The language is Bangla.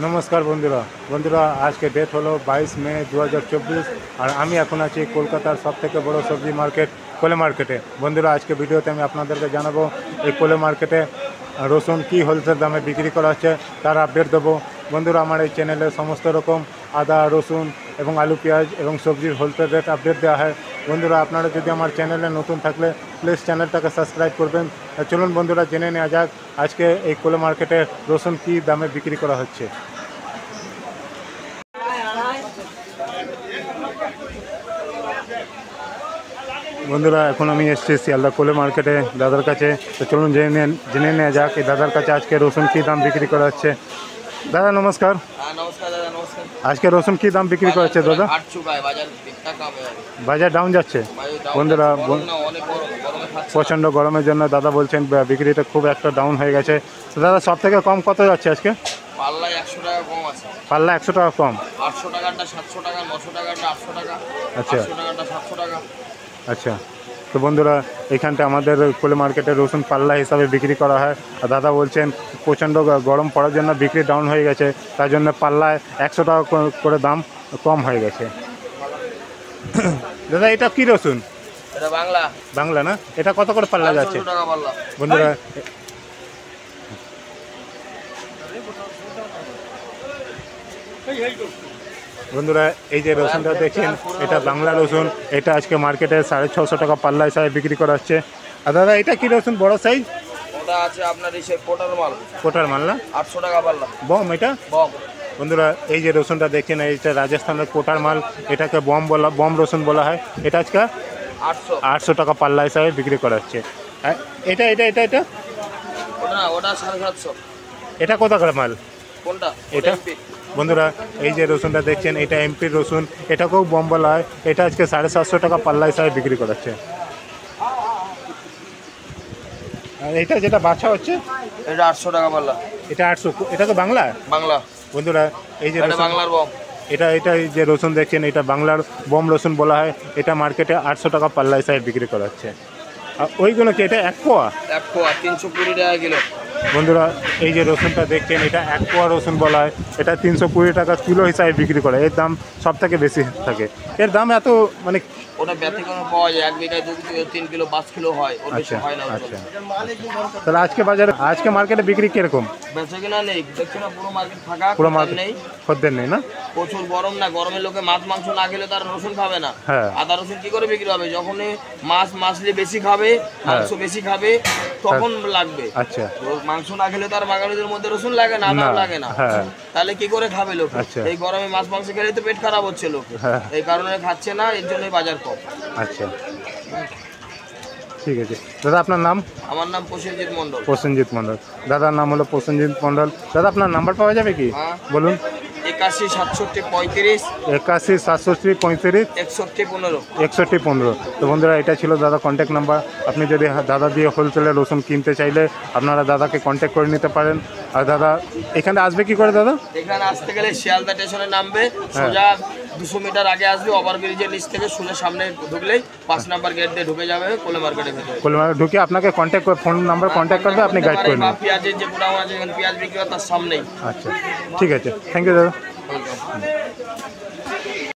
नमस्कार बंधुरा बंधुरा आज के डेट हलो 22 मे 2024 और आमी এখন আছি কলকাতার সবথেকে বড় সবজি মার্কেট কোলে মার্কেটে। বন্ধুরা আজকে ভিডিওতে আমি আপনাদেরকে জানাবো এই কোলে মার্কেটে রসুন কি হোলসেল দামে বিক্রি করা হচ্ছে তার আপডেট দেবো। বন্ধুরা আমার এই চ্যানেলে সমস্ত রকম আদা রসুন এবং আলু পেঁয়াজ এবং সবজির হোলসেল রেট আপডেট দেওয়া হয়। বন্ধুরা আপনারা যদি আমার চ্যানেলে নতুন থাকলে প্লিজ চ্যানেলটাকে সাবস্ক্রাইব করবেন। চলুন বন্ধুরা জেনে নেওয়া যাক আজকে এই কোলে মার্কেটে রসুন কি দামে বিক্রি করা হচ্ছে। বন্ধুরা এখন আমি এসেছি শিয়ালদা কোলে মার্কেটে দাদার কাছে। তো চলুন জেনে নেওয়া যাক এই দাদার কাছে আজকে রসুন কী দাম বিক্রি করা হচ্ছে। দাদা নমস্কার। নমস্কার দাদা, নমস্কার। আজকে রসুন কী দাম বিক্রি করা হচ্ছে দাদা? বাজার ডাউন যাচ্ছে। বন্ধুরা প্রচণ্ড গরমের জন্য দাদা বলছেন বিক্রিটা খুব একটা ডাউন হয়ে গেছে। তো দাদা সব থেকে কম কত যাচ্ছে আজকে? পাল্লায় 100 টাকা কম আছে। পাল্লা 100 টাকা কম। 800 টাকাটা 700 টাকা, 900 টাকাটা 800 টাকা, আচ্ছা 800 টাকাটা 700 টাকা। আচ্ছা, তো বন্ধুরা এখানটা আমাদের কোলে মার্কেটে রসুন পাল্লা হিসাবে বিক্রি করা হয়। আর দাদা বলছেন প্রচণ্ড গরম পড়ার জন্য বিক্রি ডাউন হয়ে গেছে, তার জন্য পাল্লায় 100 টাকা করে দাম কম হয়ে গেছে। দাদা এটা কি রসুন? এটা বাংলা। বাংলা না? এটা কত করে পাল্লা যাচ্ছে? 400 টাকা পাল্লা। বন্ধুরা বন্ধুরা এই যে রসুনটা দেখছেন এটা বাংলা রসুন। এটা আজকে মার্কেটে 650 টাকা পাল্লা হিসাবে বিক্রি করা হচ্ছে। আর দাদা এটা কি রসুন বড় সাইজ? ওটা আছে আপনার এই কোটার মাল। কোটার মাল না? 800 টাকা পাল্লা। বম এটা? বম। বন্ধুরা এই যে রসুনটা দেখছেন এটা রাজস্থানের কোটার মাল, এটাকে বম রসুন বলা হয়। এটা আজকে 800 টাকা পাল্লা হিসাবে বিক্রি করা হচ্ছে। এটা এটা এটা এটা ওটা 750। এটা কত করে মাল? কোনটা? এটা বন্ধুরা এই যে রসুনটা দেখছেন এটা এমপির রসুন, এটাকেও বম বলা হয়। এটা আজকে 750 টাকা পাল্লা হিসাবে বিক্রি করা হচ্ছে। আর এটা যেটা বাছা হচ্ছে এটা 800 টাকা পাল্লা। এটা 800। এটা তো বাংলা? বাংলা। বন্ধুরা এই যে বাংলার বম, এটা যে রসুন দেখছেন এটা বাংলার বম রসুন বলা হয়। এটা মার্কেটে 800 টাকা পাল্লা হিসাবে বিক্রি করা হচ্ছে। আর ওইগুলো কি এটা 1 পোয়া? 1 পোয়া 320 টাকা কিলো। বন্ধুরা এই যে রসুনটা দেখছেন এটা 1 পোয়া রসুন বলা হয়। এটা 320 টাকা কিলো হিসাবে বিক্রি করে। এর দাম সব থেকে বেশি থাকে। এর দাম এত মানে ওটা ব্যতিক্রমে পাওয়া যায় 1 বিঘায় 2 কিলো 3 কিলো 5 কিলো হয়, ওর বেশি হয় না। আচ্ছা, তাহলে আজকে বাজারে আজকে মার্কেটে বিক্রি কিরকম? বেচা কিনা নেই, দেখছো না পুরো মার্কেট ফাঁকা, পুরো মার্কেট নেই, খদ্দের নেই না? প্রচুর গরম না, গরমে লোকে মাছ মাংস না খেলে তার রসুন খাবে না। হ্যাঁ। আদা রসুন কি করে বিক্রি হবে? যখন মাছলি বেশি খাবে, মাংস বেশি খাবে তখন লাগবে। আচ্ছা, মাংস না খেলে তার বাঙালিদের মধ্যে রসুন লাগে না, আদাও লাগে না। হ্যাঁ। তাহলে কি করে খাবে লোক? আচ্ছা। এই গরমে মাছ মাংস খেলে তো পেট খারাপ হচ্ছে লোক, এই কারণে খাচ্ছে না, এর জন্যই বাজার কম। আচ্ছা ঠিক আছে। দাদা আপনার নাম? আমার নাম প্রসেনজিৎ মণ্ডল। প্রসেনজিৎ মণ্ডল। দাদার নাম হলো প্রসেনজিৎ মণ্ডল। দাদা আপনার নাম্বার পাওয়া যাবে কি? বলুন। 81 67 35 81 67 35 61 15 61 15। তো বন্ধুরা এটা ছিল দাদা কন্ট্যাক্ট নাম্বার। আপনি যদি দাদা দিয়ে হোলসেলে রসুন কিনতে চাইলে আপনারা দাদাকে কন্ট্যাক্ট করে নিতে পারেন। আর দাদা এখানে আসবে কি করে দাদা? এখানে আসতে গেলে শিয়ালদা স্টেশনে নামবে, সোজা 200 মিটার আগে আসবে, ওভারব্রিজের নিচ থেকে সোজা সামনে ঢুকলেই 5 নাম্বার গেট দিয়ে ঢুকে যাবে কোলে মার্কেটের ভেতরে। কোলে মার্কেট ঢুকে আপনাকে কন্ট্যাক্ট করে ফোন নাম্বার কন্ট্যাক্ট করবে, আপনি গাইড করে নেবেন। পেঁয়াজের যে গোডাউন আছে, পেঁয়াজ বিক্রি হয় তার সামনেই। আচ্ছা ঠিক আছে, থ্যাংক ইউ দাদা। ওয়েলকাম।